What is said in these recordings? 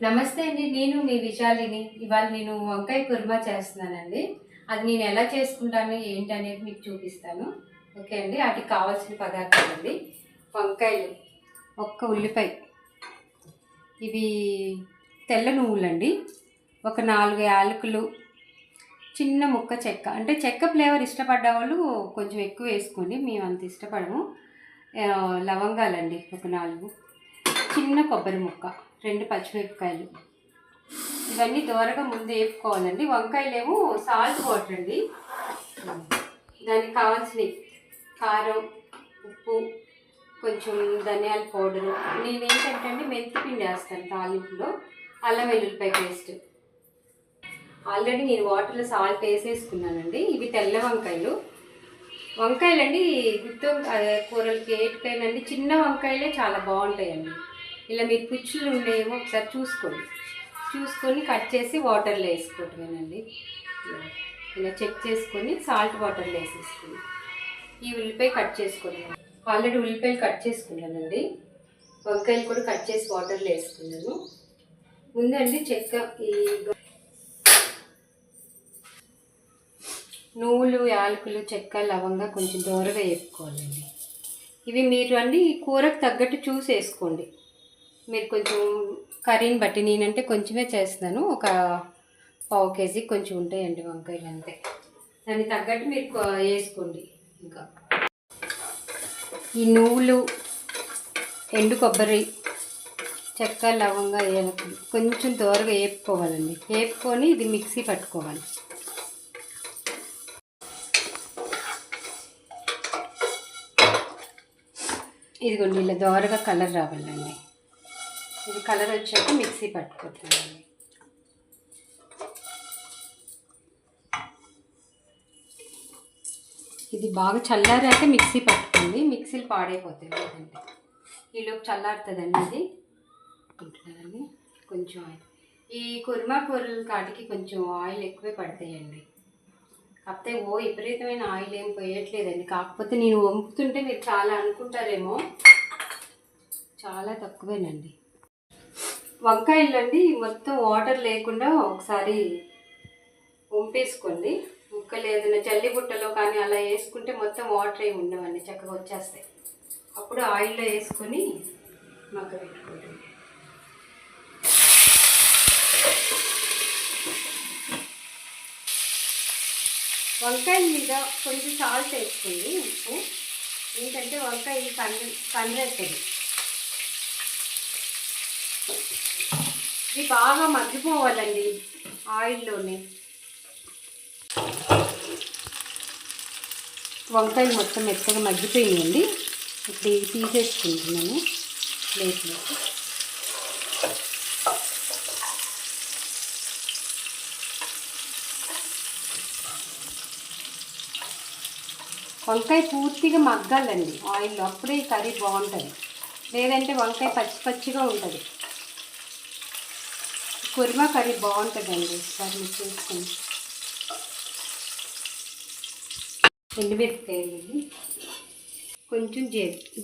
నమస్తే అండి. నేను మీ విశాలిని. ఇవాళ నేను వంకాయ కుర్మా చేస్తున్నానండి. అది నేను ఎలా చేసుకుంటాను ఏంటనేది మీకు చూపిస్తాను. ఓకే అండి. వాటికి కావాల్సిన పదార్థాలండి: వంకాయలు, ఒక్క ఉల్లిపాయ, ఇవి తెల్ల నువ్వులండి, ఒక 4 యాలకులు, చిన్న ముక్క చెక్క. అంటే చెక్క ఫ్లేవర్ ఇష్టపడ్డ వాళ్ళు కొంచెం ఎక్కువ వేసుకోండి, మేము అంత ఇష్టపడము. లవంగాలండి ఒక 4, చిన్న కొబ్బరి ముక్క, 2 పచ్చిమిరపకాయలు. ఇవన్నీ దోరగా ముందు వేపుకోవాలండి. వంకాయలేమో సాల్ట్ వాటర్ అండి. దానికి కావాల్సినవి కారం, ఉప్పు, కొంచెం ధనియాల పౌడరు. నేనేంటంటే అండి మెంతి పిండి వేస్తాను తాలింపులో, అల్లం వెల్లుల్లిపాయ పేస్ట్. ఆల్రెడీ నేను వాటర్లో సాల్ట్ వేసేసుకున్నానండి. ఇవి తెల్ల వంకాయలండి. గుత్తి కూరలకి ఏటికైనండి చిన్న వంకాయలే చాలా బాగుంటాయండి. ఇలా మీరు పుచ్చులు ఉండేమో ఒకసారి చూసుకొని కట్ చేసి వాటర్లో వేసుకోవటమేనండి. ఇలా చెక్ చేసుకొని సాల్ట్ వాటర్లో వేసేసుకుని ఈ ఉల్లిపాయ కట్ చేసుకోండి. ఆల్రెడీ ఉల్లిపాయలు కట్ చేసుకున్నానండి. వంకాయలు కూడా కట్ చేసి వాటర్లో వేసుకున్నాను. ముందండి ఈ నువ్వులు, యాలకులు, చెక్క, లవంగా కొంచెం దూరగా వేపుకోవాలండి. ఇవి మీరు అండి కూరకు తగ్గట్టు చూసి వేసుకోండి. మీరు కొంచెం కర్రీని బట్టి, నేనంటే కొంచెమే చేస్తున్నాను, ఒక పావు కేజీ కొంచెం ఉంటాయండి వంకాయలు అంతే. దానికి తగ్గట్టు మీరు వేసుకోండి. ఇంకా ఈ నువ్వులు, ఎండు కొబ్బరి, చెక్క, లవంగా, ఏలకులు కొంచెం దూరగా వేపుకోవాలండి. వేపుకొని ఇది మిక్సీ పట్టుకోవాలి. ఇదిగోండి ఇలా దోరగా కలర్ రావాలండి. ఇది కలర్ వచ్చాక మిక్సీ పట్టుకుంటానండి. ఇది బాగా చల్లారాక మిక్సీ పట్టుకోండి, మిక్సీలు పాడైపోతాయి లేదంటే. ఈలోపు చల్లారుతుందండి. ఇది అనుకుంటున్నానండి కొంచెం ఆయిల్. ఈ కుర్మా కూరల కాటికి కొంచెం ఆయిల్ ఎక్కువే పడతాయండి. కాకపోతే విపరీతమైన ఆయిల్ ఏం పోయట్లేదండి. కాకపోతే నేను వంపుతుంటే మీరు చాలా అనుకుంటారేమో, చాలా తక్కువేనండి. వంకాయలు అండి మొత్తం వాటర్ లేకుండా ఒకసారి వంపేసుకోండి. ముక్కలు ఏదైనా జల్లి బుట్టలో కానీ అలా వేసుకుంటే మొత్తం వాటర్ ఏమి ఉండవండి, చక్కగా వచ్చేస్తాయి. అప్పుడు ఆయిల్లో వేసుకొని మగ్గ పెట్టుకోండి. వంకాయల మీద కొంచెం సాల్ట్ వేసుకోండి, ఉప్పు. ఏంటంటే వంకాయ కండ్రేస్తుంది. ఇది బాగా మగ్గిపోవాలండి ఆయిల్లోనే. వంకాయలు మొత్తం మెత్తగా మగ్గిపోయినాయండి. ఇప్పుడు ఇవి తీసేసుకుంటున్నాను ప్లేట్లోకి. వంకాయ పూర్తిగా మగ్గాలండి ఆయిల్లో, అప్పుడే ఈ కర్రీ బాగుంటుంది. లేదంటే వంకాయ పచ్చిగా ఉంటుంది. కుర్మా కర్రీ బాగుంటుందండి. దాన్ని చేసుకొని ఎండుమిరపకాయలు, కొంచెం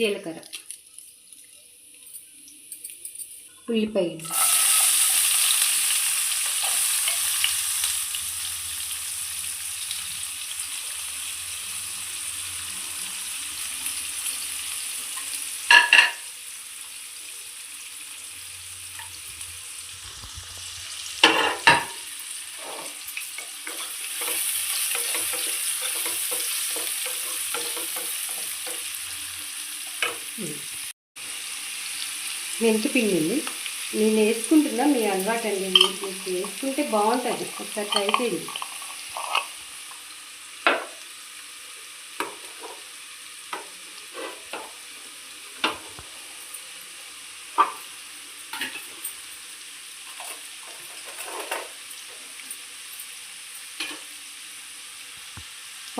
జీలకర్ర, ఉల్లిపాయలు, మెంతి పిండి. నేను వేసుకుంటున్నా, మీ అలవాటు అండి. మీకు వేసుకుంటే బాగుంటుంది, ఒకసారి ట్రై చేయండి.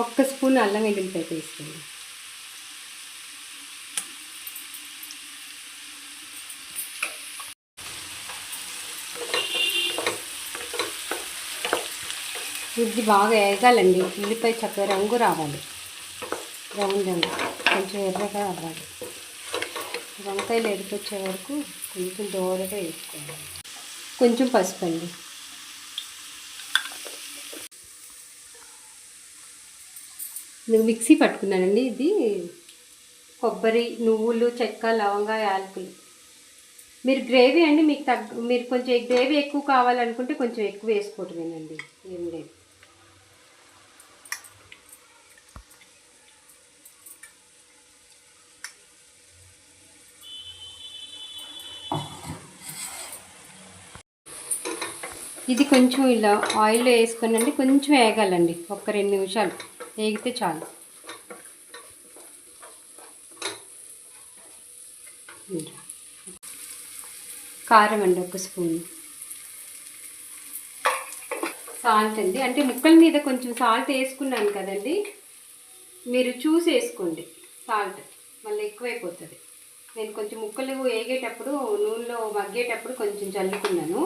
ఒక్క స్పూన్ అల్లం వెల్లుల్లిపాయ వేసుకోండి. ఇది బాగా వేగాలండి. ఉల్లిపాయ చక్కగా రంగు రావాలి, రౌండ్ రంగు, కొంచెం ఎర్రగా అవ్వాలి. వంకాయలు ఎరికొచ్చే వరకు కొంచెం దూరగా వేసుకోవాలి. కొంచెం పసుపు అండి. నేను మిక్సీ పట్టుకున్నానండి. ఇది కొబ్బరి, నువ్వులు, చెక్క, లవంగా, యాలకులు. మీరు గ్రేవీ అండి మీరు కొంచెం గ్రేవీ ఎక్కువ కావాలనుకుంటే కొంచెం ఎక్కువ వేసుకోవటమేనండి, ఏం లేదు. ఇది కొంచెం ఇలా ఆయిల్లో వేసుకునండి, కొంచెం వేగాలండి. ఒక 2 నిమిషాలు వేగితే చాలు. కారం అండి 1 స్పూన్. సాల్ట్ అండి, అంటే ముక్కల మీద కొంచెం సాల్ట్ వేసుకున్నాను కదండి, మీరు చూసి వేసుకోండి. సాల్ట్ మళ్ళీ ఎక్కువైపోతుంది. నేను కొంచెం ముక్కలు వేగేటప్పుడు నూనెలో మగ్గేటప్పుడు కొంచెం చల్లుకున్నాను.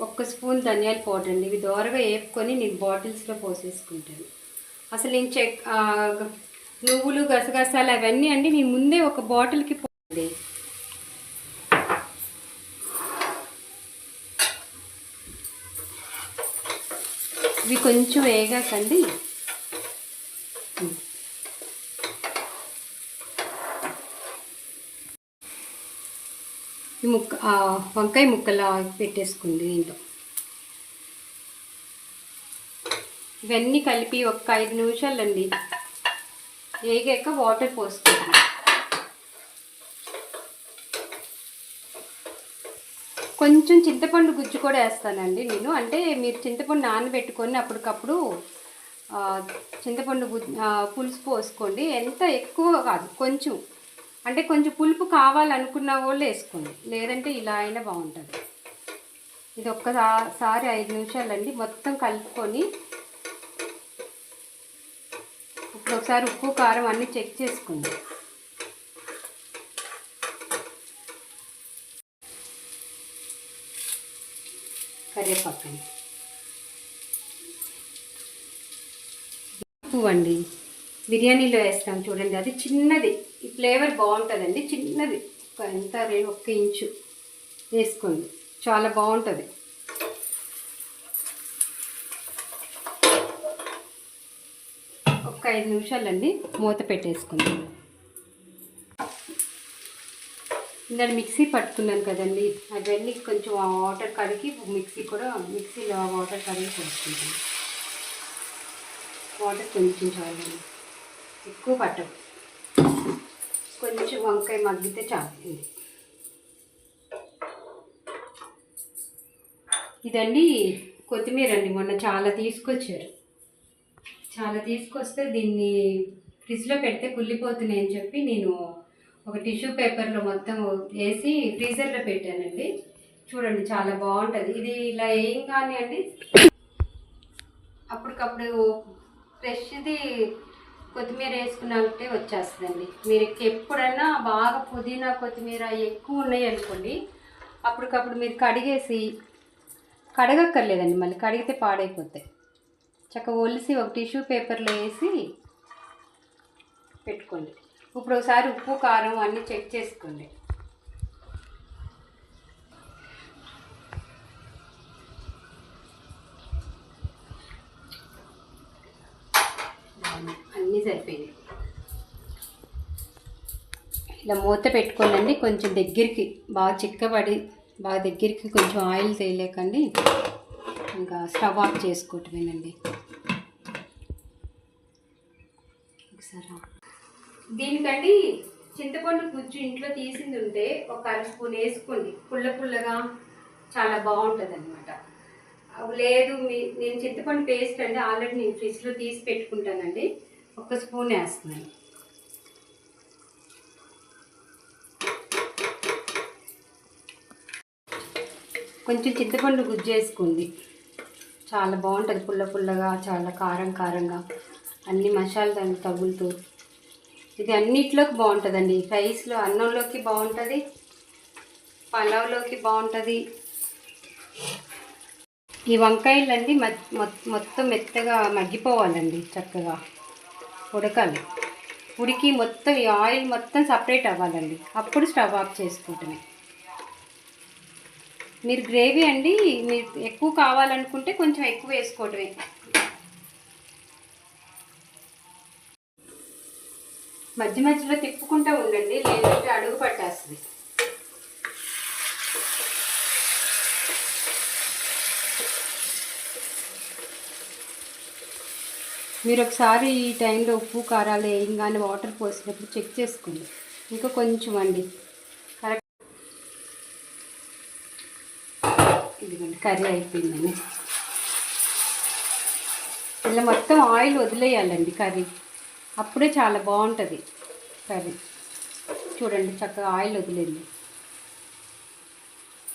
1 స్పూన్ ధనియాల పౌడర్ అండి. ఇవి దోరగా వేపుకొని నేను బాటిల్స్లో పోసేసుకుంటాను. అసలు నేను నువ్వులు, గసగసాలు అవన్నీ అండి నేను ముందే ఒక బాటిల్కి పోండి. ఇవి కొంచెం వేగాకండి ఈ వంకాయ ముక్కలు పెట్టేసుకోండి దీంట్లో. ఇవన్నీ కలిపి ఒక 5 నిమిషాలండి వేగాక వాటర్ పోసుకోండి. కొంచెం చింతపండు గుజ్జు కూడా వేస్తానండి నేను. అంటే మీరు చింతపండు నానబెట్టుకొని అప్పటికప్పుడు చింతపండు పులుసు పోసుకోండి. ఎంత ఎక్కువ కాదు, కొంచెం. అంటే కొంచెం పులుపు కావాలనుకున్న వాళ్ళు వేసుకోండి, లేదంటే ఇలా అయినా బాగుంటుంది. ఇది ఒక్కసారి 5 నిమిషాలండి మొత్తం కలుపుకొని, ఇప్పుడు ఒకసారి ఉప్పు, కారం అన్నీ చెక్ చేసుకోండి. కరివేపాకండి, పువ్వు అండి, బిర్యానీలో వేస్తాం చూడండి, అది చిన్నది. ఈ ఫ్లేవర్ బాగుంటుందండి. చిన్నది ఎంత 1 ఇంచు వేసుకోండి, చాలా బాగుంటుంది. ఒక 5 నిమిషాలండి మూత పెట్టేసుకుందాం. ఇందాక మిక్సీ పట్టుకున్నాను కదండి, అవన్నీ కొంచెం వాటర్ కడిగి మిక్సీలో వాటర్ కడిగి పోసుకుంటాను. వాటర్ కొంచెం చాలండి, ఎక్కువ పట్టదు. కొంచెం వంకాయ మగ్గితే చాలు. ఇదండి కొత్తిమీర అండి, మొన్న చాలా తీసుకొస్తే దీన్ని ఫ్రిడ్జ్లో పెడితే కుళ్ళిపోతున్నాయని చెప్పి నేను ఒక టిష్యూ పేపర్లో మొత్తం వేసి ఫ్రీజర్లో పెట్టానండి. చూడండి చాలా బాగుంటుంది. ఇది ఇలా ఏం కానీ అండి, అప్పటికప్పుడు ఫ్రెష్ది కొత్తిమీర వేసుకున్నట్టే వచ్చేస్తుందండి. మీరు ఎప్పుడైనా బాగా పుదీనా, కొత్తిమీర ఎక్కువ ఉన్నాయి అనుకోండి, అప్పటికప్పుడు మీరు కడగక్కర్లేదండి, మళ్ళీ కడిగితే పాడైపోతాయి. చక్కగా ఒలిసి ఒక టిష్యూ పేపర్లో వేసి పెట్టుకోండి. ఇప్పుడు ఒకసారి ఉప్పు, కారం అన్నీ చెక్ చేసుకోండి. అన్నీ సరిపోయినాయి. ఇలా మూత పెట్టుకోనండి, కొంచెం దగ్గరికి బాగా చిక్కబడి దగ్గరికి కొంచెం ఆయిల్ తేలేకండి ఇంకా స్టవ్ ఆఫ్ చేసుకోవటమేనండి. ఒకసారి దీనికండి చింతపండు గుజ్జు ఇంట్లో తీసింది ఉంటే ఒక 1 స్పూన్ వేసుకోండి, పుల్లగా చాలా బాగుంటుంది అనమాట. లేదు నేను చింతపండు పేస్ట్ అండి ఆల్రెడీ నేను ఫ్రిడ్జ్లో తీసి పెట్టుకుంటానండి, 1 స్పూన్ వేస్తున్నాను. కొంచెం చింతపండు గుజ్జు వేసుకోండి, చాలా బాగుంటుంది. పుల్లగా, చాలా కారంగా అన్ని మసాలా దానికి తగులుతూ. ఇది అన్నిట్లోకి బాగుంటుందండి. రైస్లో, అన్నంలోకి బాగుంటుంది, పలావ్లోకి బాగుంటుంది. ఈ వంకాయలండి మొత్తం మెత్తగా మగ్గిపోవాలండి, చక్కగా ఉడకాలి. ఉడికి మొత్తం ఈ ఆయిల్ మొత్తం సపరేట్ అవ్వాలండి, అప్పుడు స్టవ్ ఆఫ్ చేసుకుంటామే. మీరు గ్రేవీ అండి మీరు ఎక్కువ కావాలనుకుంటే కొంచెం ఎక్కువ వేసుకోవటమే. మధ్య మధ్యలో తిప్పుకుంటూ ఉండండి, లేదంటే అడుగు పట్టేస్తుంది. మీరు ఒకసారి ఈ టైంలో ఉప్పు కారాలు వేయంగానే వాటర్ పోసినప్పుడు చెక్ చేసుకోండి. ఇంకా కొంచెం అండి, కరెక్ట్. ఇదిగోండి కర్రీ అయిపోయిందండి. ఇలా మొత్తం ఆయిల్ వదిలేయాలండి కర్రీ, అప్పుడే చాలా బాగుంటుంది కర్రీ. చూడండి చక్కగా ఆయిల్ వదిలేండి.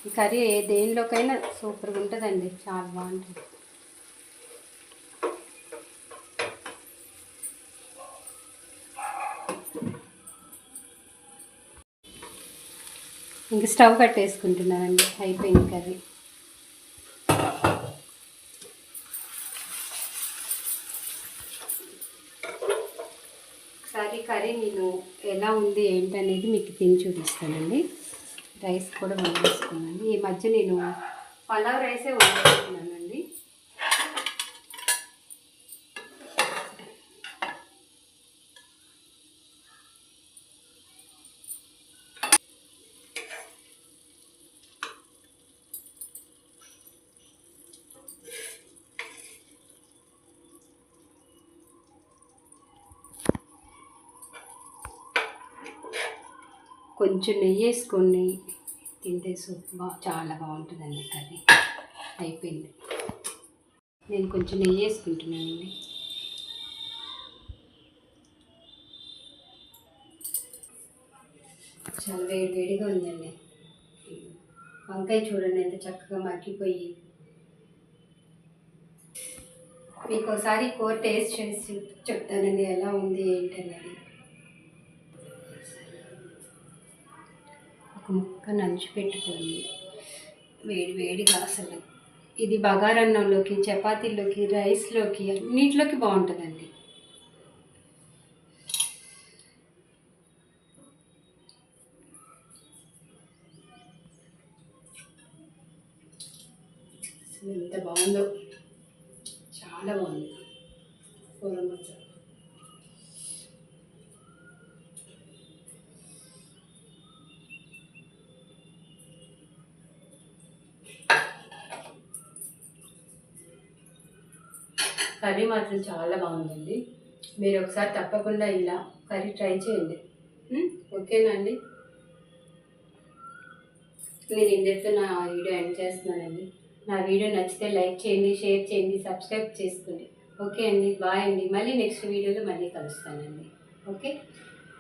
ఈ కర్రీ దేనిలోకైనా సూపర్గా ఉంటుందండి, చాలా బాగుంటుంది. ఇంక స్టవ్ కట్టేసుకుంటున్నానండి, అయిపోయింది కర్రీ. ఒకసారి కర్రీ నేను ఎలా ఉంది ఏంటనేది మీకు తిని చూపిస్తానండి. రైస్ కూడా వండేసుకున్నానండి. ఈ మధ్య నేను పలావ్ రైసే వండేసుకున్నానండి. కొంచెం నెయ్యి వేసుకొని తింటే చాలా బాగుంటుందండి కర్రీ. అయిపోయింది. నేను కొంచెం నెయ్యి వేసుకుంటున్నానండి. చాలా వేడిగా ఉందండి. వంకాయ చూడండి ఎంత చక్కగా మగ్గిపోయి. మీకు ఒకసారి కూర టేస్ట్ చేసి చెప్తానండి ఎలా ఉంది ఏంటనేది. ఒక ముక్క నంచు పెట్టుకొని వేడిగా అసలు ఇది బగారన్నంలోకి, చపాతీలోకి, రైస్లోకి, అన్నింటిలోకి బాగుంటుందండి. అసలు ఎంత బాగుందో, చాలా బాగుంది కూర మాత్రం. కర్రీ మాత్రం చాలా బాగుందండి. మీరు ఒకసారి తప్పకుండా ఇలా కర్రీ ట్రై చేయండి. ఓకేనా అండి? నేను ఇంతటితో నా వీడియో ఎండ్ చేస్తున్నానండి. నా వీడియో నచ్చితే లైక్ చేయండి, షేర్ చేయండి, సబ్స్క్రైబ్ చేసుకోండి. ఓకే అండి, బాయ్ అండి. మళ్ళీ నెక్స్ట్ వీడియోలో మళ్ళీ కలుస్తానండి. ఓకే.